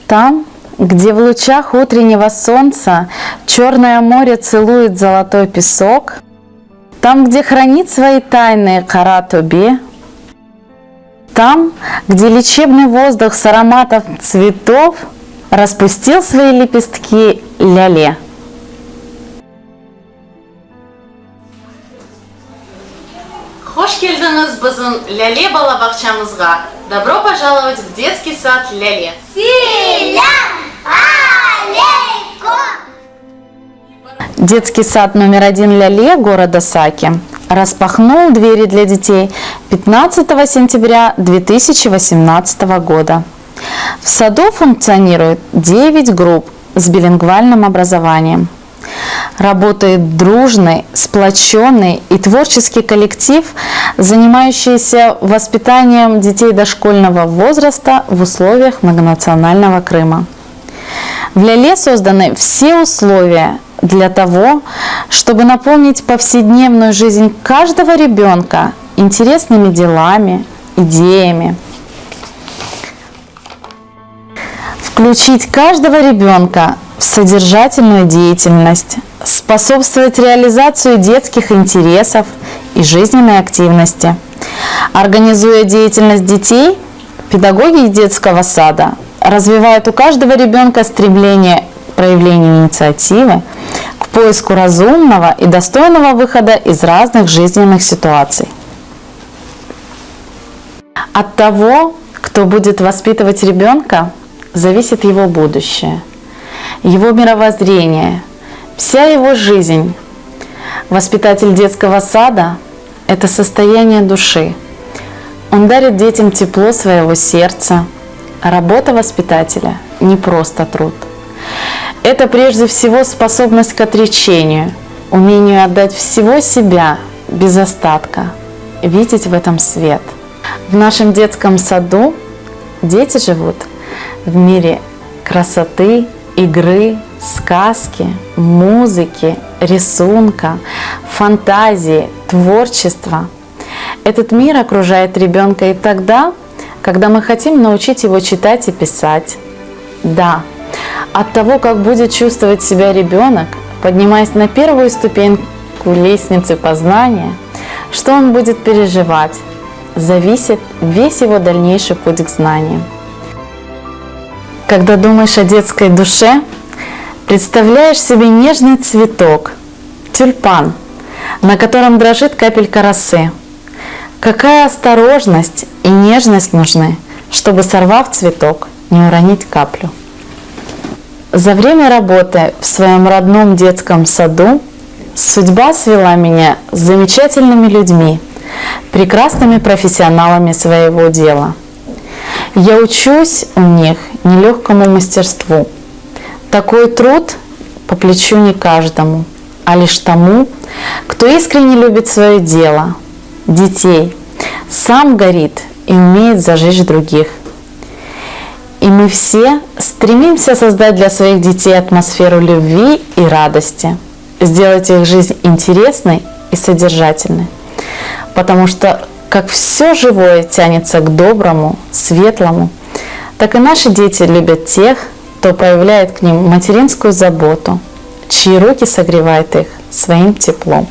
Там, где в лучах утреннего солнца черное море целует золотой песок, там, где хранит свои тайны Кара Тобе, там, где лечебный воздух с ароматом цветов распустил свои лепестки ляле. Hoş geldiniz bizim Lale balabakçamızga. Добро пожаловать в детский сад Ляле. Салям алейкум! Детский сад номер 1 Ляле города Саки распахнул двери для детей 15 сентября 2018 года. В саду функционирует 9 групп с билингвальным образованием. Работает дружный, сплоченный и творческий коллектив, занимающийся воспитанием детей дошкольного возраста в условиях многонационального Крыма. В Ляле созданы все условия для того, чтобы наполнить повседневную жизнь каждого ребенка интересными делами, идеями. Включить каждого ребенка в содержательную деятельность, способствовать реализации детских интересов и жизненной активности. Организуя деятельность детей, педагоги детского сада развивают у каждого ребенка стремление к проявлению инициативы, к поиску разумного и достойного выхода из разных жизненных ситуаций. От того, кто будет воспитывать ребенка, зависит его будущее, его мировоззрение, вся его жизнь. Воспитатель детского сада – это состояние души. Он дарит детям тепло своего сердца. Работа воспитателя – не просто труд. Это прежде всего способность к отречению, умению отдать всего себя без остатка, видеть в этом свет. В нашем детском саду дети живут в мире красоты, игры, сказки, музыки, рисунка, фантазии, творчества. Этот мир окружает ребенка и тогда, когда мы хотим научить его читать и писать. Да, от того, как будет чувствовать себя ребенок, поднимаясь на первую ступеньку лестницы познания, что он будет переживать, зависит весь его дальнейший путь к знаниям. Когда думаешь о детской душе, представляешь себе нежный цветок, тюльпан, на котором дрожит капелька росы. Какая осторожность и нежность нужны, чтобы, сорвав цветок, не уронить каплю. За время работы в своем родном детском саду судьба свела меня с замечательными людьми, прекрасными профессионалами своего дела. Я учусь у них нелегкому мастерству. Такой труд по плечу не каждому, а лишь тому, кто искренне любит свое дело, детей, сам горит и умеет зажечь других. И мы все стремимся создать для своих детей атмосферу любви и радости, сделать их жизнь интересной и содержательной, потому что как все живое тянется к доброму, светлому, так и наши дети любят тех, кто проявляет к ним материнскую заботу, чьи руки согревают их своим теплом.